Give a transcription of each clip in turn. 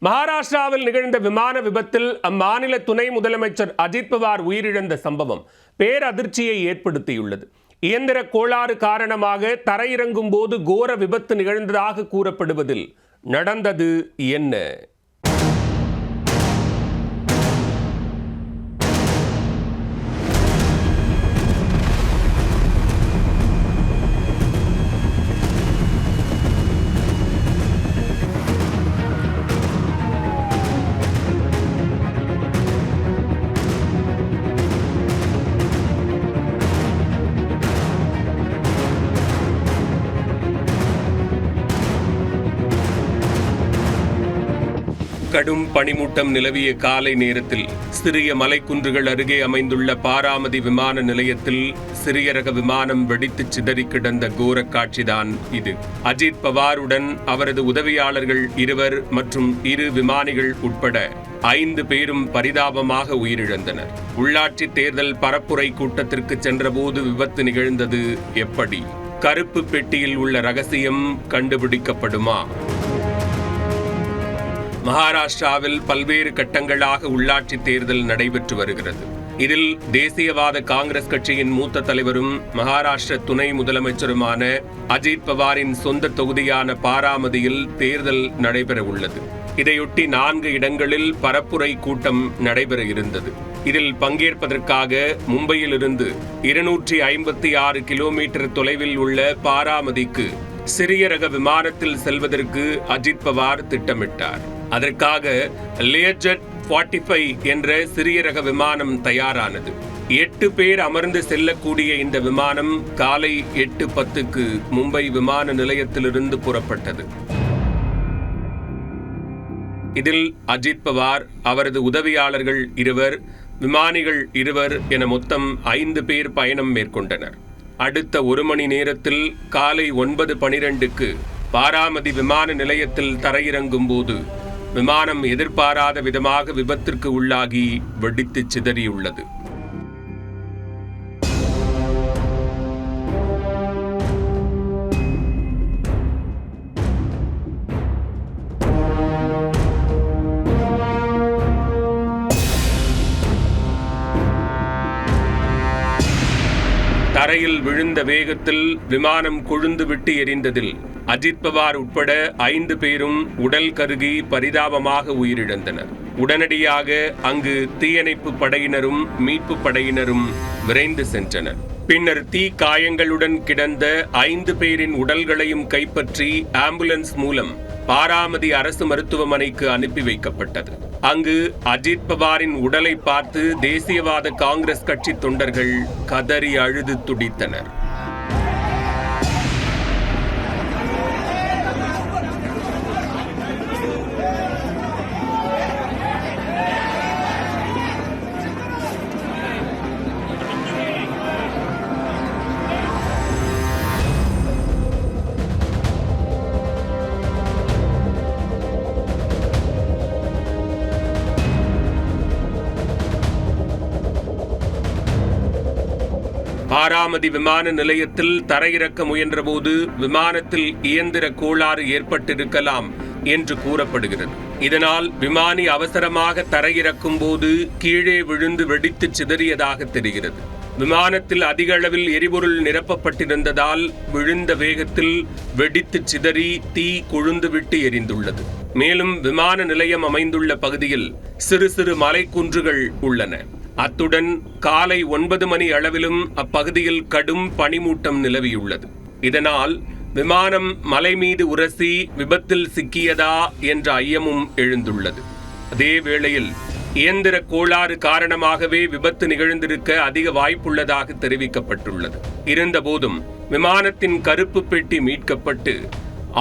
மகாராஷ்டிராவில் நிகழ்ந்த விமான விபத்தில் அம்மாநில துணை முதலமைச்சர் அஜித் பவார் உயிரிழந்த சம்பவம் பேரதிர்ச்சியை ஏற்படுத்தியுள்ளது. இயந்திர கோளாறு காரணமாக தரையிறங்கும் போது கோர விபத்து நிகழ்ந்ததாக கூறப்படுவதில் நடந்தது என்ன? கடும் பனிமூட்டம் நிலவிய காலை நேரத்தில் சிறிய மலைக்குன்றுகள் அருகே அமைந்துள்ள பாராமதி விமான நிலையத்தில் சிறிய ரக விமானம் வெடித்து சிதறி கிடந்த கோர காட்சிதான் இது. அஜித் பவாருடன் அவரது உதவியாளர்கள் 2 மற்றும் 2 விமானிகள் உட்பட 5 பேரும் பரிதாபமாக உயிரிழந்தனர். உள்ளாட்சி தேர்தல் பரப்புரை கூட்டத்திற்கு சென்றபோது விபத்து நிகழ்ந்தது எப்படி? கருப்பு பெட்டியில் உள்ள ரகசியம் கண்டுபிடிக்கப்படுமா? மகாராஷ்டிராவில் பல்வேறு கட்டங்களாக உள்ளாட்சி தேர்தல் நடைபெற்று வருகிறது. இதில் தேசியவாத காங்கிரஸ் கட்சியின் மூத்த தலைவரும் மகாராஷ்டிர துணை முதலமைச்சருமான அஜித் பவாரின் சொந்த தொகுதியான பாராமதியில் தேர்தல் நடைபெற உள்ளது. இதையொட்டி 4 இடங்களில் பரப்புரை கூட்டம் நடைபெற இருந்தது. இதில் பங்கேற்பதற்காக மும்பையிலிருந்து 256 கிலோமீட்டர் தொலைவில் உள்ள பாராமதிக்கு சிறிய ரக விமானத்தில் செல்வதற்கு அஜித் பவார் திட்டமிட்டார். அதற்காக லியர்ஜெட் 45 என்ற சிறிய ரக விமானம் தயாரானது. 8 பேர் அமர்ந்து செல்லக்கூடிய இந்த விமானம் காலை 8:10க்கு மும்பை விமான நிலையத்திலிருந்து புறப்பட்டது. இதில் அஜித் பவார், அவரது உதவியாளர்கள் 2, விமானிகள் 2 என மொத்தம் 5 பேர் பயணம் மேற்கொண்டனர். அடுத்த 1 மணி நேரத்தில் காலை 9:12க்கு பாராமதி விமான நிலையத்தில் தரையிறங்கும் போது விமானம் எதிர்பாராத விதமாக விபத்திற்கு உள்ளாகி வெடித்து சிதறியுள்ளது. தரையில் விழுந்த வேகத்தில் விமானம் கொழுந்து விட்டு எரிந்ததில் அஜித் பவார் உட்பட 5 பேரும் உடல் கருகி பரிதாபமாக உயிரிழந்தனர். உடனடியாக அங்கு தீயணைப்பு படையினரும் மீட்பு படையினரும் விரைந்து சென்றனர். பின்னர் தீ காயங்களுடன் கிடந்த 5 பேரின் உடல்களையும் கைப்பற்றி ஆம்புலன்ஸ் மூலம் பாராமதி அரசு மருத்துவமனைக்கு அனுப்பி வைக்கப்பட்டது. அங்கு அஜித் பவாரின் உடலை பார்த்து தேசியவாத காங்கிரஸ் கட்சி தொண்டர்கள் கதறி அழுது துடித்தனர். பாராமதி விமான நிலையத்தில் தரையிறக்க முயன்றபோது விமானத்தில் இயந்திர கோளாறு ஏற்பட்டிருக்கலாம் என்று கூறப்படுகிறது. இதனால் விமானி அவசரமாக தரையிறக்கும் போது கீழே விழுந்து வெடித்து சிதறியதாக தெரிகிறது. விமானத்தில் அதிக அளவில் எரிபொருள் நிரப்பப்பட்டிருந்ததால் விழுந்த வேகத்தில் வெடித்து சிதறி தீ கொழுந்து விட்டு எரிந்துள்ளது. மேலும் விமான நிலையம் அமைந்துள்ள பகுதியில் சிறு சிறு மலைக்குன்றுகள் உள்ளன. அத்துடன் காலை 9 மணி அளவிலும் அப்பகுதியில் கடும் பனிமூட்டம் நிலவியுள்ளது. இதனால் விமானம் மலை மீது உரசி விபத்தில் சிக்கியதா என்ற ஐயமும் எழுந்துள்ளது. அதே வேளையில் இயந்திர கோளாறு காரணமாகவே விபத்து நிகழ்ந்திருக்க அதிக வாய்ப்புள்ளதாக தெரிவிக்கப்பட்டுள்ளது. இருந்தபோதும் விமானத்தின் கருப்பு பெட்டி மீட்கப்பட்டு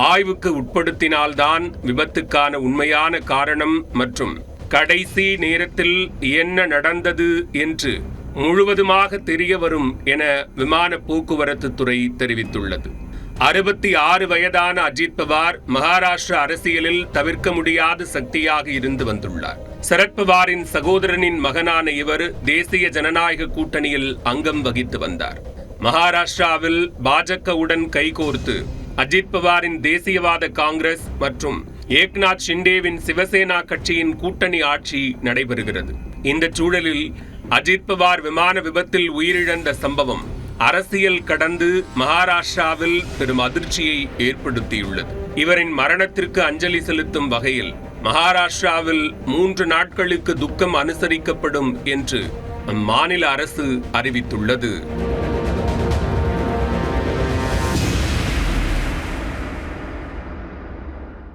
ஆய்வுக்கு உட்படுத்தினால்தான் விபத்துக்கான உண்மையான காரணம் மற்றும் கடைசி நேரத்தில் என்ன நடந்தது என்று முழுவதுமாக தெரிய வரும் என விமான போக்குவரத்து துறை தெரிவித்துள்ளது. 66 வயதான அஜித் பவார் மகாராஷ்டிரா அரசியலில் தவிர்க்க முடியாத சக்தியாக இருந்து வந்துள்ளார். சரத்பவாரின் சகோதரனின் மகனான இவர் தேசிய ஜனநாயக கூட்டணியில் அங்கம் வகித்து வந்தார். மகாராஷ்டிராவில் பாஜகவுடன் கைகோர்த்து அஜித் பவாரின் தேசியவாத காங்கிரஸ் மற்றும் ஏக்நாத் ஷிண்டேவின் சிவசேனா கட்சியின் கூட்டணி ஆட்சி நடைபெறுகிறது. இந்த சூழலில் அஜித் பவார் விமான விபத்தில் உயிரிழந்த சம்பவம் அரசியல் கடந்து மகாராஷ்டிராவில் பெரும் அதிர்ச்சியை ஏற்படுத்தியுள்ளது. இவரின் மரணத்திற்கு அஞ்சலி செலுத்தும் வகையில் மகாராஷ்டிராவில் 3 நாட்களுக்கு துக்கம் அனுசரிக்கப்படும் என்று அம்மாநில அரசு அறிவித்துள்ளது.